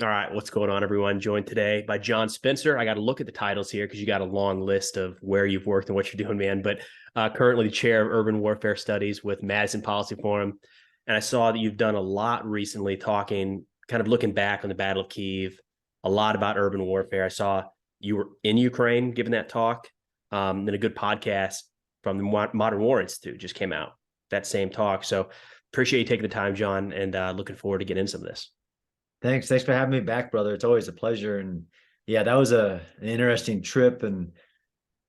All right, what's going on, everyone? Joined today by John Spencer. I got to look at the titles here because you got a long list of where you've worked and what you're doing, man. But currently the chair of urban warfare studies with Madison Policy Forum. And I saw that you've done a lot recently talking, kind of looking back on the Battle of Kyiv, a lot about urban warfare. I saw you were in Ukraine giving that talk. Then a good podcast from the Modern War Institute just came out, that same talk. So appreciate you taking the time, John, and looking forward to getting into some of this. Thanks for having me back, brother. It's always a pleasure. And yeah, that was an interesting trip and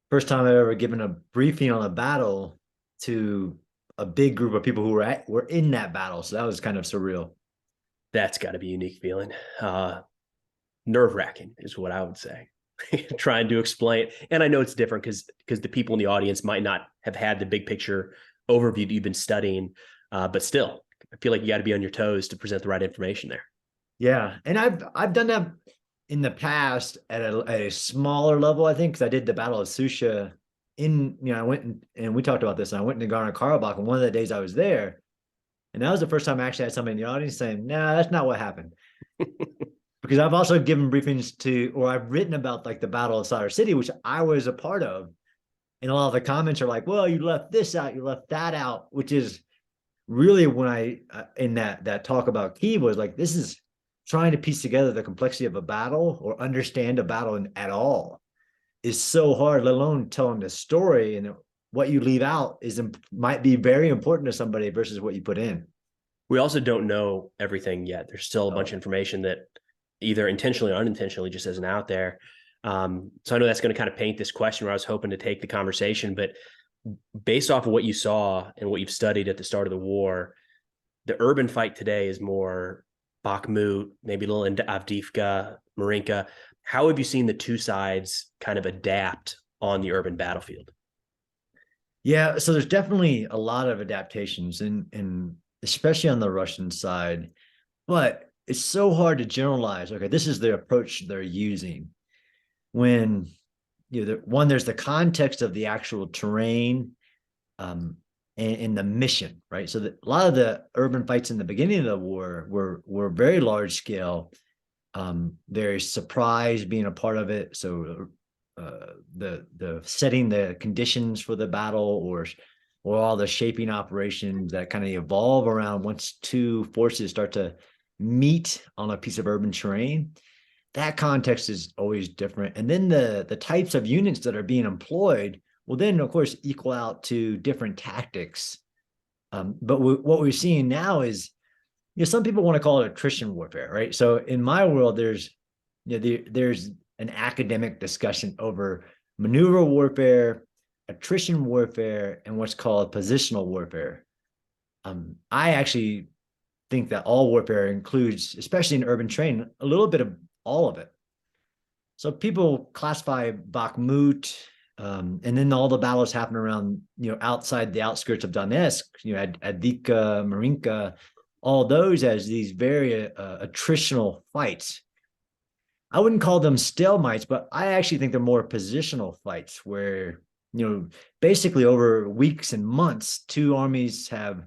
first time I've ever given a briefing on a battle to a big group of people who were in that battle. So that was kind of surreal. That's got to be a unique feeling. Nerve wracking is what I would say. Trying to explain, and I know it's different because the people in the audience might not have had the big picture overview that you've been studying, but still, I feel like you got to be on your toes to present the right information there. Yeah, and I've done that in the past at a smaller level, I think, because I did the Battle of Susha I went and we talked about this, and I went to Nagorno-Karabakh, and one of the days I was there, and that was the first time I actually had somebody in the audience saying, "Nah, that's not what happened." Because I've also given briefings or I've written about like the Battle of Sadr City, which I was a part of, and a lot of the comments are like, "Well, you left this out, you left that out," which is really when I in that talk about Kyiv was like, this is trying to piece together the complexity of a battle or understand a battle at all is so hard, let alone telling the story. And what you leave out might be very important to somebody versus what you put in. We also don't know everything yet. There's still a bunch of Oh, information that either intentionally or unintentionally just isn't out there. So I know that's going to kind of paint this question where I was hoping to take the conversation, but based off of what you saw and what you've studied at the start of the war, the urban fight today is more Bakhmut, maybe a little into Avdiivka, Marinka. How have you seen the two sides kind of adapt on the urban battlefield? yeah. So there's definitely a lot of adaptations and especially on the Russian side, but it's so hard to generalize. Okay, this is the approach they're using when there's the context of the actual terrain, um, and the mission, right? So a lot of the urban fights in the beginning of the war were very large scale, very surprise being a part of it. So the setting the conditions for the battle or all the shaping operations that kind of evolve around once two forces start to meet on a piece of urban terrain, that context is always different. And then the types of units that are being employed will then, of course, equal out to different tactics. But what we're seeing now is, some people want to call it attrition warfare, right? So in my world, there's an academic discussion over maneuver warfare, attrition warfare, and what's called positional warfare. I actually think that all warfare includes, especially in urban terrain, a little bit of all of it. So people classify Bakhmut, and then all the battles happen around, outside the outskirts of Donetsk, Adika, Marinka, all those as these very attritional fights. I wouldn't call them stalemates, but I actually think they're more positional fights where, basically over weeks and months, two armies have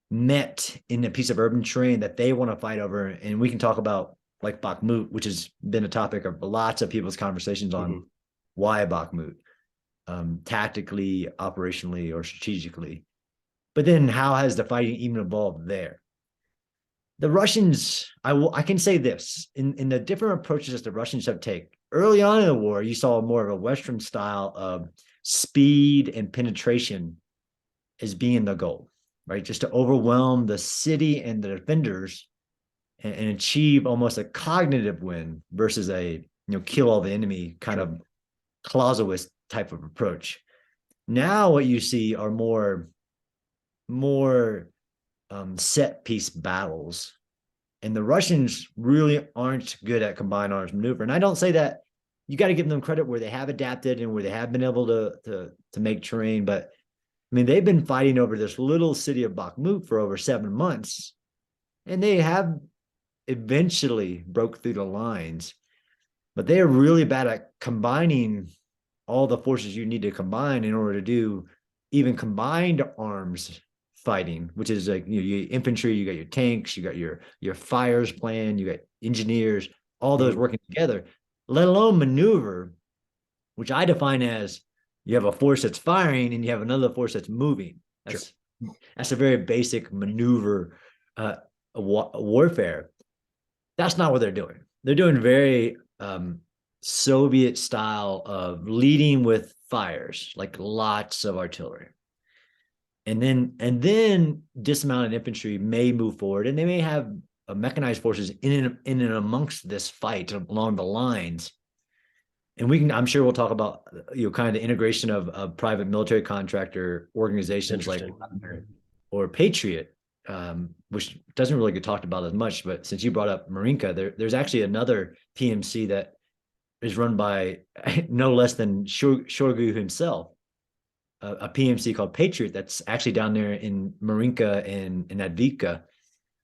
met in a piece of urban terrain that they want to fight over. And we can talk about like Bakhmut, which has been a topic of lots of people's conversations on Mm-hmm. why Bakhmut, tactically, operationally, or strategically. But then how has the fighting even evolved there? The Russians, I can say this, in the different approaches that the Russians have taken early on in the war, you saw more of a Western style of speed and penetration as being the goal, right? Just to overwhelm the city and the defenders and achieve almost a cognitive win versus a kill all the enemy kind Sure. of Clausewitz type of approach. Now what you see are more set piece battles, and the Russians really aren't good at combined arms maneuver. And I don't say that, you got to give them credit where they have adapted and where they have been able to make terrain, but I mean, they've been fighting over this little city of Bakhmut for over 7 months, and they have eventually broke through the lines, but they are really bad at combining all the forces you need to combine in order to do even combined arms fighting, which is like, you infantry, you got your tanks, you got your fires plan, you got engineers, all those Mhm. working together, let alone maneuver, which I define as you have a force that's firing and you have another force that's moving. Sure. That's a very basic maneuver warfare. That's not what they're doing. They're doing very Soviet style of leading with fires, like lots of artillery. And then dismounted infantry may move forward, and they may have mechanized forces in and amongst this fight along the lines. And I'm sure we'll talk about kind of the integration of private military contractor organizations like Interesting. Wagner or Patriot, which doesn't really get talked about as much. But since you brought up Marinka, there's actually another PMC that is run by no less than Shoigu himself, a PMC called Patriot that's actually down there in Marinka and Advika,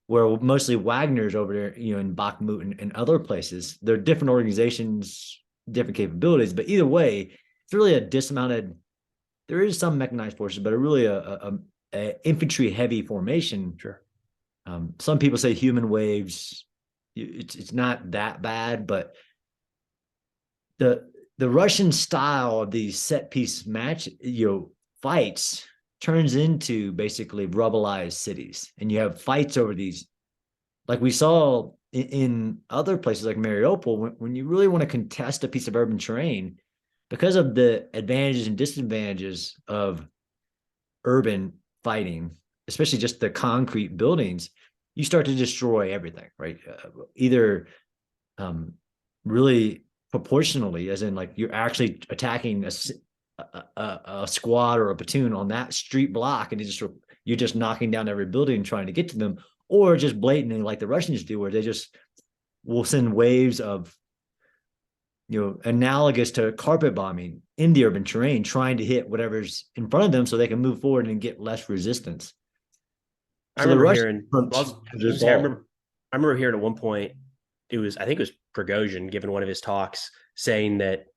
where mostly Wagner's over there, in Bakhmut and other places. They're different organizations, different capabilities, but either way, it's really a dismounted. There is some mechanized forces, but really a infantry heavy formation. Sure. Some people say human waves. It's not that bad, but the Russian style of these set piece match, fights turns into basically rubblized cities, and you have fights over these, like we saw in other places like Mariupol, when you really want to contest a piece of urban terrain, because of the advantages and disadvantages of urban fighting, especially just the concrete buildings, you start to destroy everything, right? Either really proportionally, as in like you're actually attacking a squad or a platoon on that street block, and you're just knocking down every building trying to get to them, or just blatantly like the Russians do, where they just will send waves of, analogous to carpet bombing in the urban terrain, trying to hit whatever's in front of them so they can move forward and get less resistance. I So the remember Russian hearing, approach well, I has was say, evolved. I remember hearing at one point, I think it was Prigozhin giving one of his talks saying that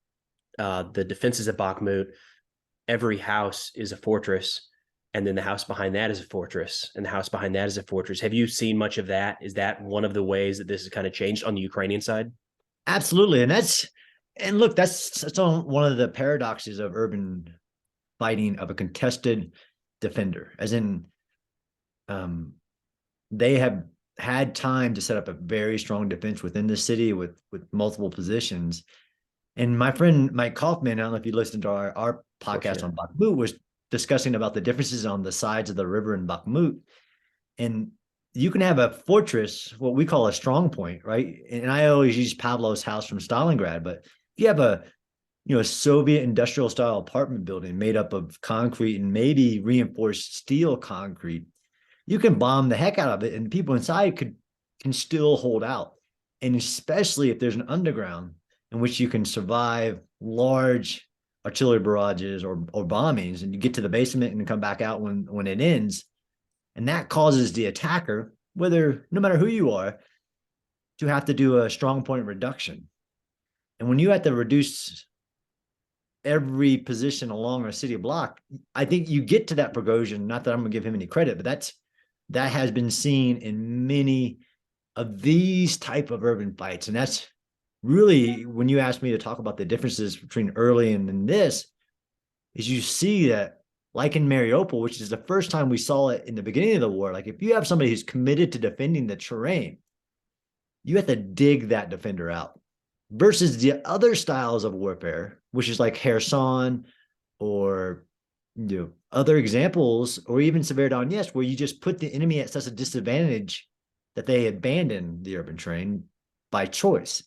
the defenses at Bakhmut, every house is a fortress, and then the house behind that is a fortress, and the house behind that is a fortress. Have you seen much of that? Is that one of the ways that this has kind of changed on the Ukrainian side? Absolutely. And look, that's one of the paradoxes of urban fighting, of a contested defender, as in they have had time to set up a very strong defense within the city with multiple positions. And my friend Mike Kaufman, I don't know if you listened to our Course, podcast yeah. on Bakhmut, was discussing about the differences on the sides of the river in Bakhmut. And you can have a fortress, what we call a strong point, right? And I always use Pavlov's house from Stalingrad, but if you have a Soviet industrial style apartment building made up of concrete and maybe reinforced steel concrete, you can bomb the heck out of it, and people inside can still hold out. And especially if there's an underground in which you can survive large artillery barrages or bombings, and you get to the basement and come back out when it ends. And that causes the attacker, no matter who you are, to have to do a strong point reduction. And when you have to reduce every position along a city block, I think you get to that Prigozhin. Not that I'm going to give him any credit, but that has been seen in many of these type of urban fights. And that's really, when you ask me to talk about the differences between early and this, is you see that, like in Mariupol, which is the first time we saw it in the beginning of the war, like if you have somebody who's committed to defending the terrain, you have to dig that defender out. Versus the other styles of warfare, which is like Kherson or other examples, or even Severodonetsk, where you just put the enemy at such a disadvantage that they abandon the urban terrain by choice.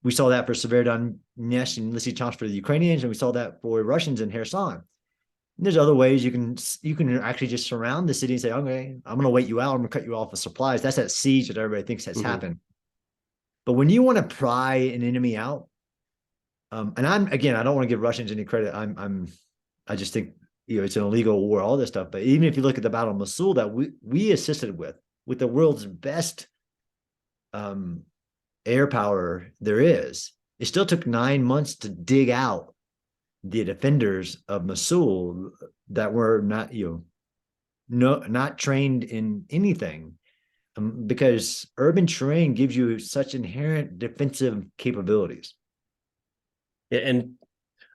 We saw that for Severodonetsk and Lysychansk for the Ukrainians, and we saw that for Russians in Kherson. And there's other ways you can actually just surround the city and say, okay, I'm going to wait you out. I'm going to cut you off with supplies. That's that siege that everybody thinks has happened. But when you want to pry an enemy out, and I don't want to give Russians any credit. I just think it's an illegal war, all this stuff. But even if you look at the Battle of Mosul that we assisted with the world's best air power there is, it still took 9 months to dig out the defenders of Mosul that were not trained in anything. because urban terrain gives you such inherent defensive capabilities. And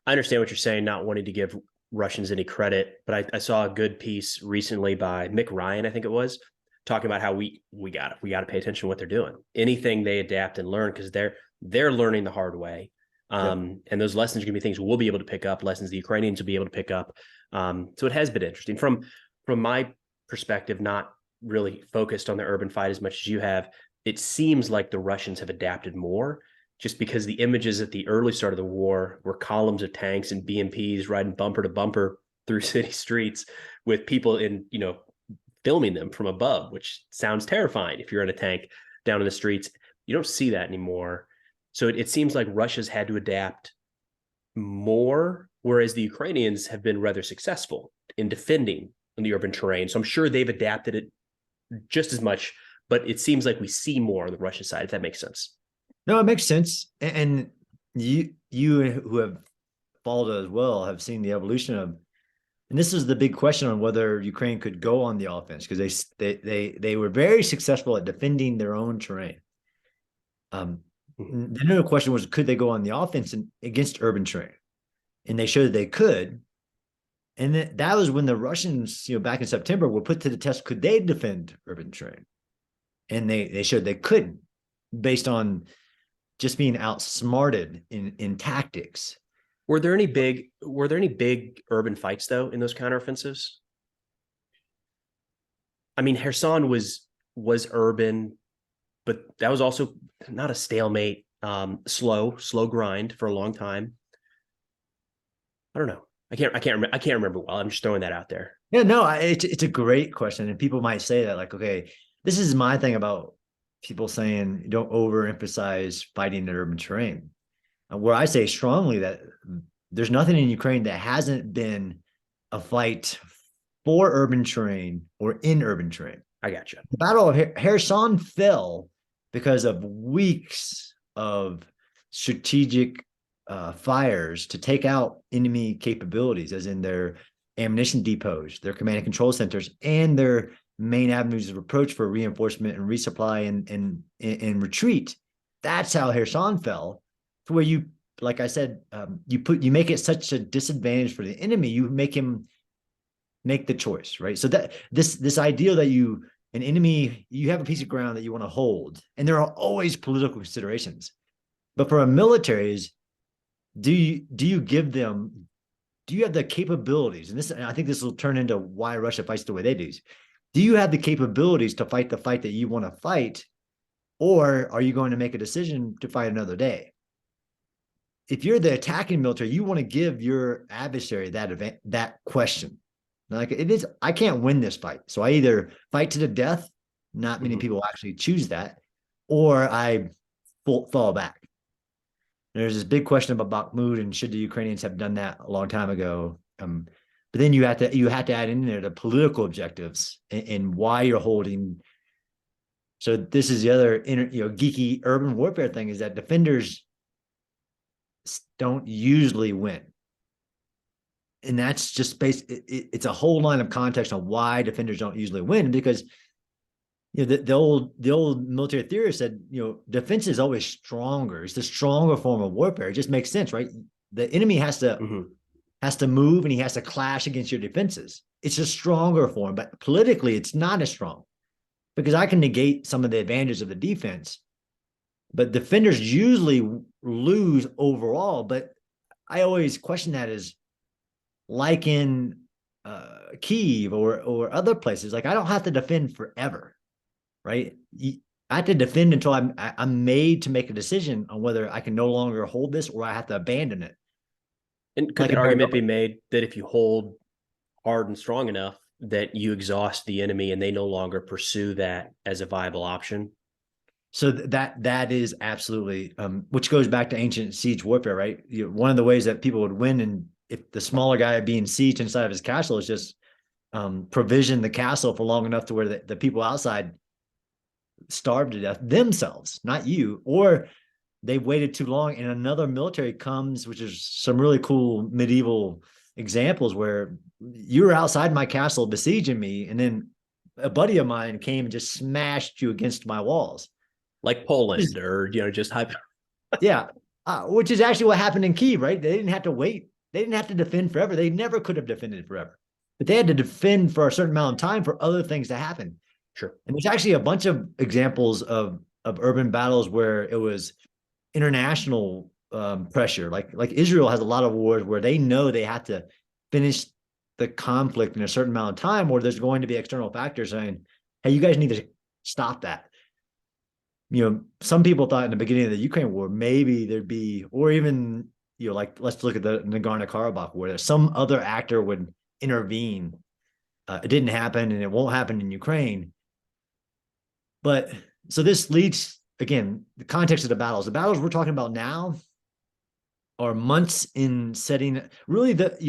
I understand what you're saying, not wanting to give Russians any credit, but I saw a good piece recently by Mick Ryan, I think it was, talking about how we got to pay attention to what they're doing. Anything they adapt and learn, because they're learning the hard way. And those lessons are going to be things we'll be able to pick up, lessons the Ukrainians will be able to pick up. So it has been interesting from my perspective, not really focused on the urban fight as much as you have. It seems like the Russians have adapted more, just because the images at the early start of the war were columns of tanks and BMPs riding bumper to bumper through city streets with people in, filming them from above, which sounds terrifying if you're in a tank down in the streets. You don't see that anymore. So it seems like Russia's had to adapt more, whereas the Ukrainians have been rather successful in defending in the urban terrain. So I'm sure they've adapted it just as much, but it seems like we see more on the Russian side, if that makes sense. No, it makes sense. And you who have followed it as well have seen the evolution of, and this is the big question on whether Ukraine could go on the offense, because they were very successful at defending their own terrain. The other question was, could they go on the offense against urban terrain? And they showed they could. And that was when the Russians, back in September, were put to the test. Could they defend urban terrain? And they showed they couldn't, based on just being outsmarted in tactics. Were there any big urban fights though in those counteroffensives? I mean, Kherson was urban, but that was also not a stalemate. Slow grind for a long time. I don't know. I can't remember well. I'm just throwing that out there. Yeah, no, it's a great question, and people might say that, like, okay, this is my thing about people saying don't overemphasize fighting in urban terrain, where I say strongly that there's nothing in Ukraine that hasn't been a fight for urban terrain or in urban terrain. I got you. The Battle of Kherson fell because of weeks of strategic fires to take out enemy capabilities, as in their ammunition depots, their command and control centers, and their main avenues of approach for reinforcement and resupply and retreat. That's how Kherson fell. To where you, like I said, you make it such a disadvantage for the enemy. You make him make the choice, right? So that this idea that you have a piece of ground that you want to hold, and there are always political considerations. But for a military, is do you give them, do you have the capabilities? And I think this will turn into why Russia fights the way they do. Do you have the capabilities to fight the fight that you want to fight, or are you going to make a decision to fight another day? If you're the attacking military, you want to give your adversary that question. Like, it is, I can't win this fight, so I either fight to the death. Not many people actually choose that, or I fall back. There's this big question about Bakhmut and should the Ukrainians have done that a long time ago. But then you have to add in there the political objectives and why you're holding. So this is the other geeky urban warfare thing, is that defenders don't usually win. And that's just it's a whole line of context on why defenders don't usually win, because the old military theorist said, defense is always stronger. It's the stronger form of warfare. It just makes sense, right? The enemy has to move, and he has to clash against your defenses. It's a stronger form, but politically it's not as strong, because I can negate some of the advantages of the defense, but defenders usually lose overall. But I always question that, as like in Kyiv or other places, like, I don't have to defend forever, right? I have to defend until I'm made to make a decision on whether I can no longer hold this or I have to abandon it. And could the argument be made that if you hold hard and strong enough, that you exhaust the enemy and they no longer pursue that as a viable option? So that is absolutely, which goes back to ancient siege warfare, right? One of the ways that people would win, and if the smaller guy being sieged inside of his castle, is just provision the castle for long enough to where the people outside starve to death themselves, not you, or they waited too long and another military comes, which is some really cool medieval examples where you're outside my castle besieging me, and then a buddy of mine came and just smashed you against my walls. Like Poland or, just Yeah. Which is actually what happened in Kyiv, right? They didn't have to wait. They didn't have to defend forever. They never could have defended forever, but they had to defend for a certain amount of time for other things to happen. Sure. And there's actually a bunch of examples of urban battles where it was international pressure. Like Israel has a lot of wars where they know they have to finish the conflict in a certain amount of time, or there's going to be external factors saying, hey, you guys need to stop that. Some people thought in the beginning of the Ukraine war, maybe there'd be, or even, like, let's look at the Nagorno-Karabakh war, some other actor would intervene. It didn't happen, and it won't happen in Ukraine. But so this leads, again, the context of the battles. The battles we're talking about now are months in setting. Really, if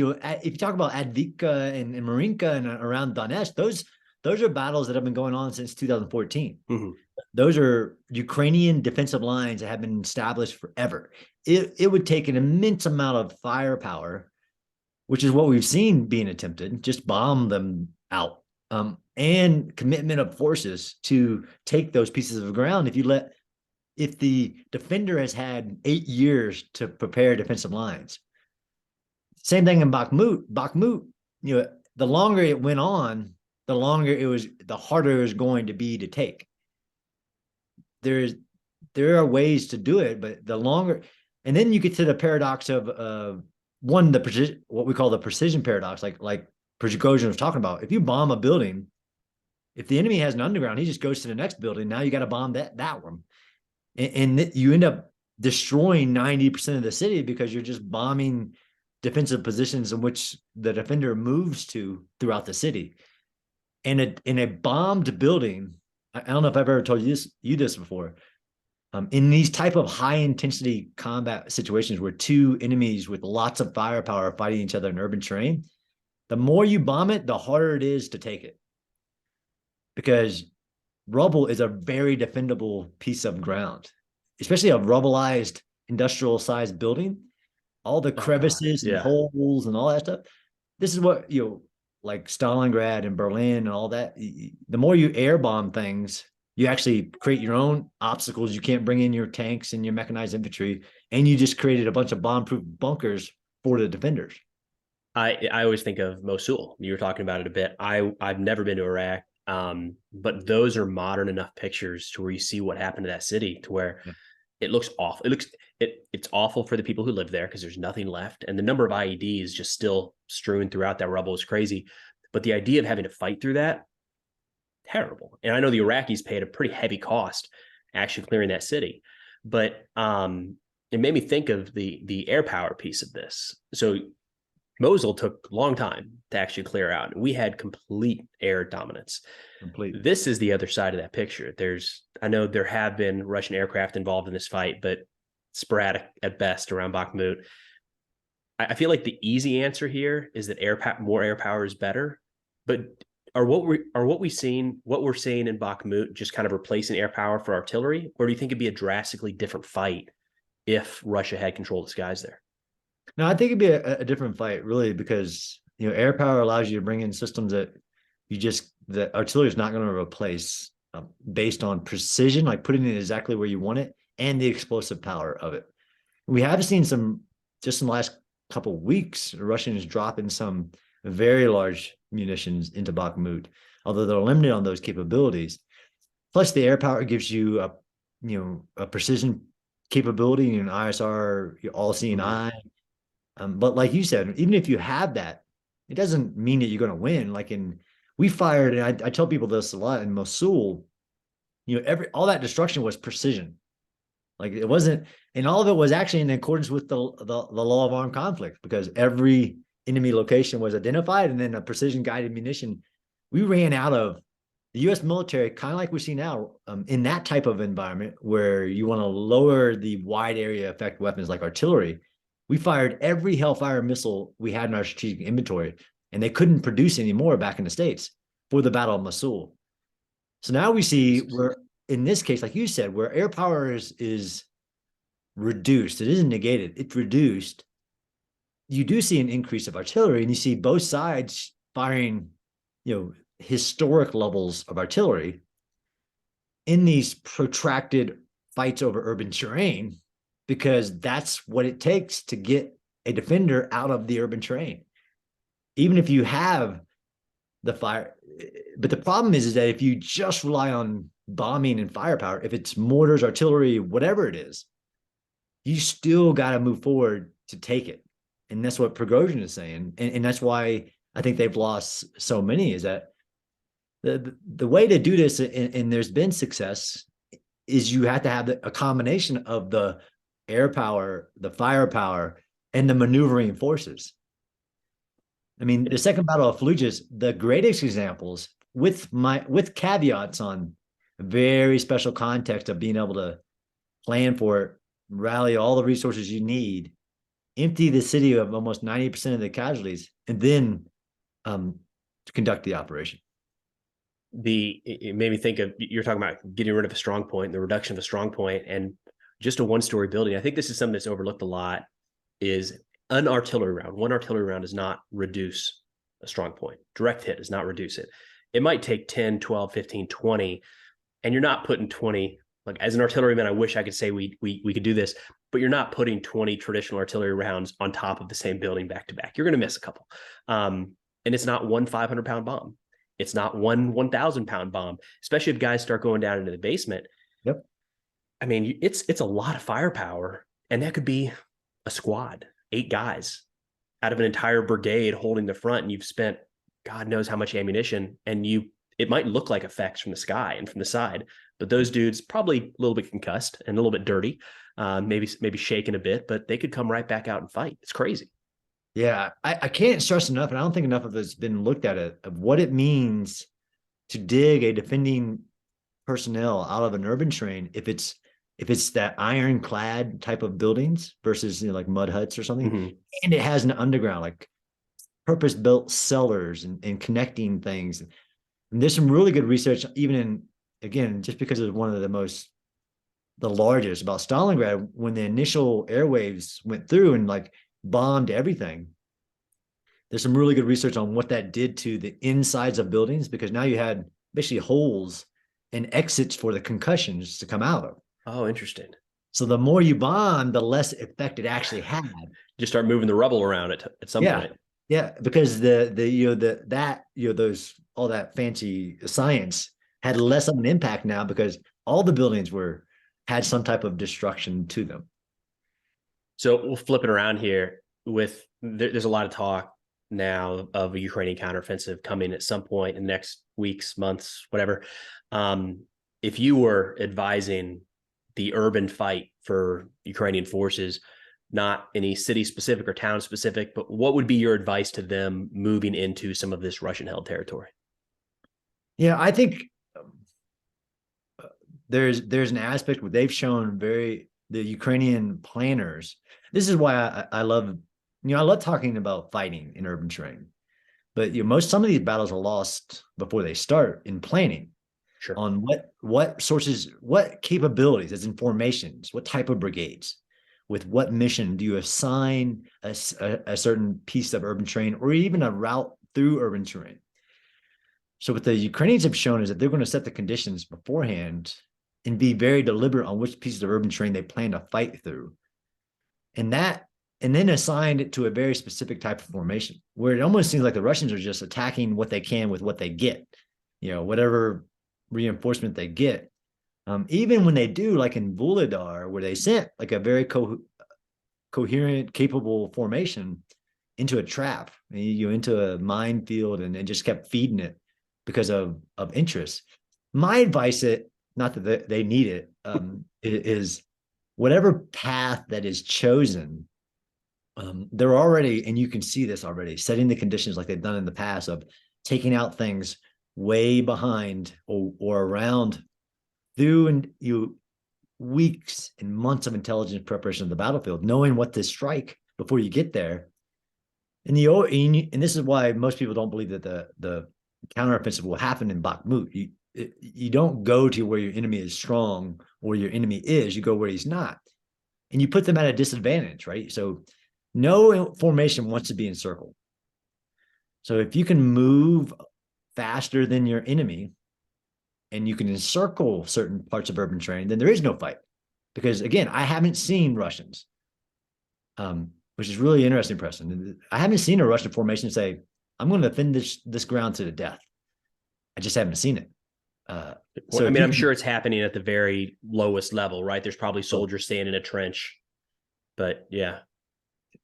you talk about Advika and Marinka and around Donetsk, those are battles that have been going on since 2014. Mm-hmm. Those are Ukrainian defensive lines that have been established forever. It would take an immense amount of firepower, which is what we've seen being attempted, just bomb them out, and commitment of forces to take those pieces of ground. If the defender has had 8 years to prepare defensive lines. Same thing in Bakhmut. Bakhmut, the longer it went on, the harder it was going to be to take. There are ways to do it, but the longer, and then you get to the paradox of one, what we call the precision paradox, like Prigozhin was talking about. If you bomb a building, if the enemy has an underground, he just goes to the next building. Now you got to bomb that one, and you end up destroying 90% of the city because you're just bombing defensive positions in which the defender moves to throughout the city. And in a bombed building, I don't know if I've ever told you this before. In these type of high intensity combat situations where two enemies with lots of firepower are fighting each other in urban terrain, the more you bomb it, the harder it is to take it. Because rubble is a very defendable piece of ground, especially a rubbleized industrial sized building. All the crevices and holes and all that stuff. This is what, like Stalingrad and Berlin and all that. The more you air bomb things, you actually create your own obstacles. You can't bring in your tanks and your mechanized infantry, and you just created a bunch of bomb-proof bunkers for the defenders. I always think of Mosul. You were talking about it a bit. I've never been to Iraq, but those are modern enough pictures to where you see what happened to that city, to where it looks awful. It's awful for the people who live there because there's nothing left, and the number of IEDs just still strewn throughout that rubble is crazy. But the idea of having to fight through that, terrible. And I know the Iraqis paid a pretty heavy cost actually clearing that city. But it made me think of the air power piece of this. So Mosul took a long time to actually clear out. We had complete air dominance. Completely. This is the other side of that picture. I know there have been Russian aircraft involved in this fight, but sporadic at best around Bakhmut. I feel like the easy answer here is that more air power is better. But what we're seeing in Bakhmut just kind of replacing air power for artillery, or do you think it'd be a drastically different fight if Russia had control of the skies there? No, I think it'd be a different fight, really, because air power allows you to bring in systems that the artillery is not going to replace, based on precision, like putting it exactly where you want it, and the explosive power of it. We have seen just in the last couple of weeks, the Russians dropping some very large munitions into Bakhmut, although they're limited on those capabilities. Plus, the air power gives you a precision capability, an ISR, all-seeing eye. But like you said, even if you have that, it doesn't mean that you're going to win. We fired, and I tell people this a lot in Mosul. All that destruction was precision. Like, it wasn't, and all of it was actually in accordance with the law of armed conflict, because every enemy location was identified, and then a precision guided munition. We ran out of the U.S. military, kind of like we see now, in that type of environment where you want to lower the wide area effect weapons like artillery. We fired every Hellfire missile we had in our strategic inventory, and they couldn't produce any more back in the States for the Battle of Mosul. So now we see where, in this case, like you said, where air power is reduced, it isn't negated, it's reduced. You do see an increase of artillery, and you see both sides firing, historic levels of artillery in these protracted fights over urban terrain, because that's what it takes to get a defender out of the urban terrain. Even if you have the fire, but the problem is that if you just rely on bombing and firepower, if it's mortars, artillery, whatever it is, you still got to move forward to take it. And that's what Prigozhin is saying. And that's why I think they've lost so many, is that the way to do this, and there's been success, is you have to have a combination of the air power, the firepower, and the maneuvering forces. I mean, the Second Battle of Fallujah, the greatest examples, with caveats on very special context of being able to plan for it, rally all the resources you need, empty the city of almost 90% of the casualties, and then to conduct the operation. It made me think of, you're talking about getting rid of a strong point, the reduction of a strong point, and just a one-story building. I think this is something that's overlooked a lot, is an artillery round. One artillery round does not reduce a strong point. Direct hit does not reduce it. It might take 10, 12, 15, 20, and you're not putting 20, like as an artilleryman, I wish I could say we could do this, but you're not putting 20 traditional artillery rounds on top of the same building back to back. You're going to miss a couple. And it's not one 500-pound bomb. It's not one 1,000-pound bomb, especially if guys start going down into the basement. Yep. I mean, it's a lot of firepower, and that could be a squad, 8 guys out of an entire brigade holding the front, and you've spent God knows how much ammunition, and it might look like effects from the sky and from the side, but those dudes probably a little bit concussed and a little bit dirty, maybe shaken a bit, but they could come right back out and fight. It's crazy. Yeah, I can't stress enough, and I don't think enough of it's been looked at it, of what it means to dig a defending personnel out of an urban terrain, if it's that ironclad type of buildings versus like mud huts or something, Mm-hmm. and it has an underground, like purpose-built cellars and connecting things. And there's some really good research, even in, again, just because it's one of the largest, about Stalingrad, when the initial airwaves went through and like bombed everything. There's some really good research on what that did to the insides of buildings, because now you had basically holes and exits for the concussions to come out of. Oh, interesting. So the more you bomb, the less effect it actually had. Just start moving the rubble around at some point. Yeah, because all that fancy science had less of an impact now, because all the buildings had some type of destruction to them. So we'll flip it around here. There's a lot of talk now of a Ukrainian counteroffensive coming at some point in the next weeks, months, whatever. If you were advising the urban fight for Ukrainian forces, not any city specific or town specific, but what would be your advice to them moving into some of this Russian held territory? Yeah, I think there's an aspect where they've shown the Ukrainian planners. This is why I love talking about fighting in urban terrain, but some of these battles are lost before they start in planning. Sure. On what sources, what capabilities, as in formations, what type of brigades, with what mission do you assign a certain piece of urban terrain, or even a route through urban terrain. So what the Ukrainians have shown is that they're going to set the conditions beforehand and be very deliberate on which pieces of urban terrain they plan to fight through. And then assigned it to a very specific type of formation, where it almost seems like the Russians are just attacking what they can with what they get, whatever reinforcement they get. Even when they do, like in Vuhledar, where they sent like a very coherent, capable formation into a trap, into a minefield, and just kept feeding it because of interest. My advice, not that they need it, is whatever path that is chosen, they're already, and you can see this already, setting the conditions like they've done in the past of taking out things way behind or around through weeks and months of intelligence preparation of the battlefield, knowing what to strike before you get there. And this is why most people don't believe that the counteroffensive will happen in Bakhmut. You don't go to where your enemy is strong or your enemy is, you go where he's not. And you put them at a disadvantage, right? So no formation wants to be encircled. So if you can move faster than your enemy, and you can encircle certain parts of urban terrain, then there is no fight. Because again, I haven't seen Russians, which is really interesting, Preston. I haven't seen a Russian formation say, I'm going to defend this ground to the death. I just haven't seen it. So I mean, I'm sure it's happening at the very lowest level, right? There's probably soldiers staying in a trench, but yeah.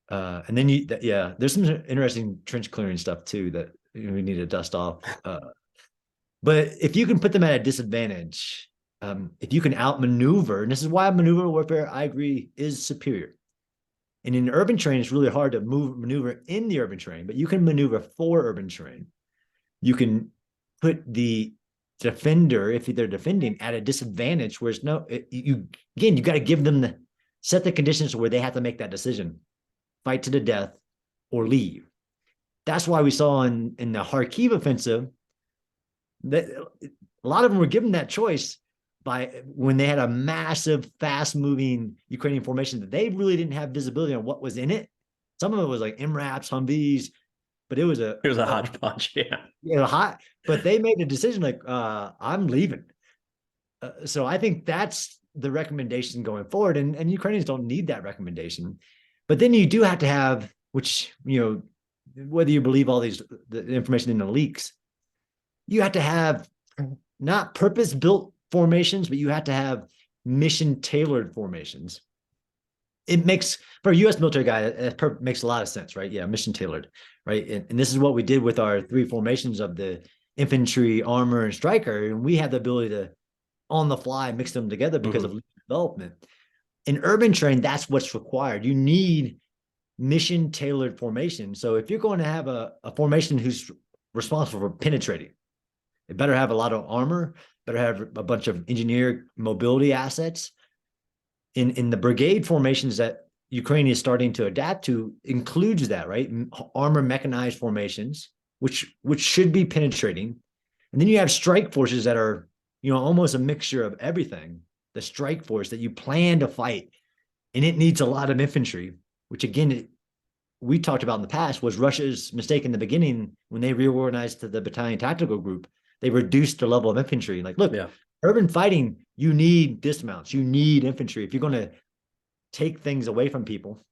And then there's some interesting trench clearing stuff too that we need to dust off. But if you can put them at a disadvantage, if you can outmaneuver, and this is why maneuver warfare, I agree, is superior. And in urban terrain, it's really hard to maneuver in the urban terrain, but you can maneuver for urban terrain. You can put the defender, if they're defending, at a disadvantage, where you got to give them set the conditions where they have to make that decision, fight to the death or leave. That's why we saw in the Kharkiv offensive that a lot of them were given that choice when they had a massive, fast-moving Ukrainian formation that they really didn't have visibility on what was in it. Some of it was like MRAPs, Humvees, but it was a hodgepodge, hot. But they made a decision like, I'm leaving. So I think that's the recommendation going forward, and Ukrainians don't need that recommendation. But then you do have to have, which whether you believe all the information in the leaks, you have to have not purpose-built formations, but you have to have mission-tailored formations. It makes, for a U.S. military guy, it makes a lot of sense, right? Yeah, mission-tailored, right? And this is what we did with our 3 formations of the infantry, armor, and striker. And we had the ability to, on the fly, mix them together because of development. In urban terrain, that's what's required. You need mission-tailored formation. So if you're going to have a formation who's responsible for penetrating, it better have a lot of armor, better have a bunch of engineered mobility assets. In the brigade formations that Ukraine is starting to adapt to includes that, right? Armor mechanized formations, which should be penetrating. And then you have strike forces that are, almost a mixture of everything. The strike force that you plan to fight, and it needs a lot of infantry, which again, we talked about in the past, was Russia's mistake in the beginning when they reorganized to the battalion tactical group. They reduced the level of infantry. Like, look, urban fighting, you need dismounts, you need infantry if you're going to take things away from people.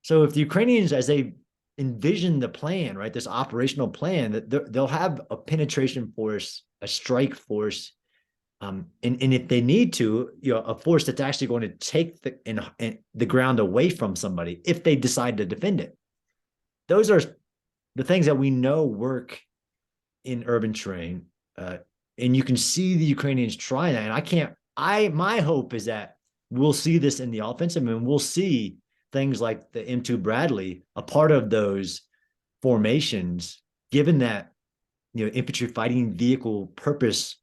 So if the Ukrainians, as they envision the plan, right, this operational plan, that they'll have a penetration force, a strike force, and if they need to, a force that's actually going to take the ground away from somebody if they decide to defend it. Those are the things that we know work in urban terrain, and you can see the Ukrainians trying that. And my hope is that we'll see this in the offensive, and we'll see things like the M2 Bradley, a part of those formations, given that infantry fighting vehicle purpose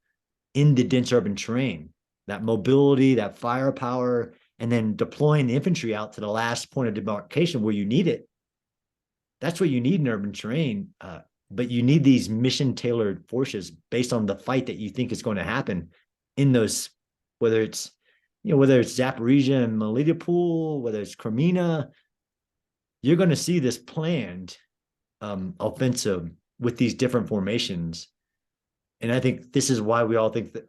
in the dense urban terrain, that mobility, that firepower, and then deploying the infantry out to the last point of demarcation where you need it. That's what you need in urban terrain. But you need these mission-tailored forces based on the fight that you think is going to happen in those, whether it's Zaporizhia and Melitopol, whether it's Crimea, you're going to see this planned offensive with these different formations. And I think this is why we all think that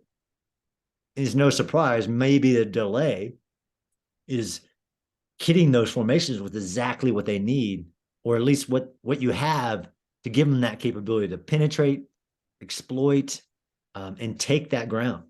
it's no surprise, maybe the delay is kitting those formations with exactly what they need, or at least what you have to give them that capability to penetrate, exploit, and take that ground.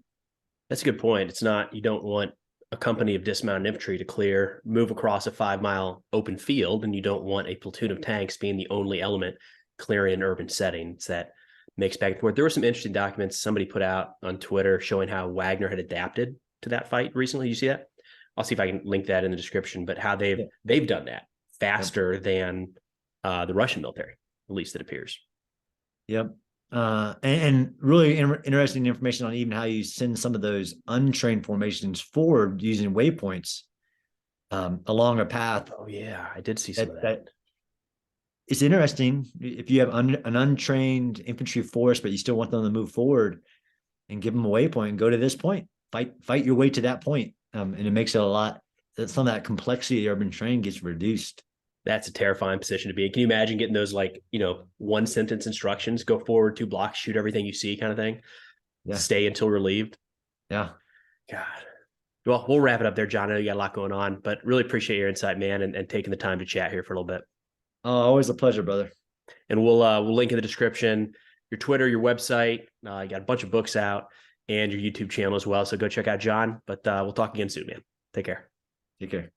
That's a good point. It's not, you don't want a company of dismounted infantry to move across a 5-mile open field, and you don't want a platoon of tanks being the only element clearing an urban setting. It's that mix back and forth. There were some interesting documents somebody put out on Twitter showing how Wagner had adapted to that fight recently. You see that? I'll see if I can link that in the description, but how they've done that faster than the Russian military. At least it appears. Yep. And really interesting information on even how you send some of those untrained formations forward using waypoints along a path. Oh, yeah. I did see some of that. It's interesting if you have an untrained infantry force, but you still want them to move forward, and give them a waypoint and go to this point, fight your way to that point. And it makes it some of that complexity of urban terrain gets reduced. That's a terrifying position to be in. Can you imagine getting those, like, one sentence instructions, go forward 2 blocks, shoot everything you see kind of thing? Yeah. Stay until relieved. Yeah. God. Well, we'll wrap it up there, John. I know you got a lot going on, but really appreciate your insight, man, and taking the time to chat here for a little bit. Always a pleasure, brother. And we'll link in the description your Twitter, your website. You got a bunch of books out and your YouTube channel as well. So go check out John. But we'll talk again soon, man. Take care. Take care.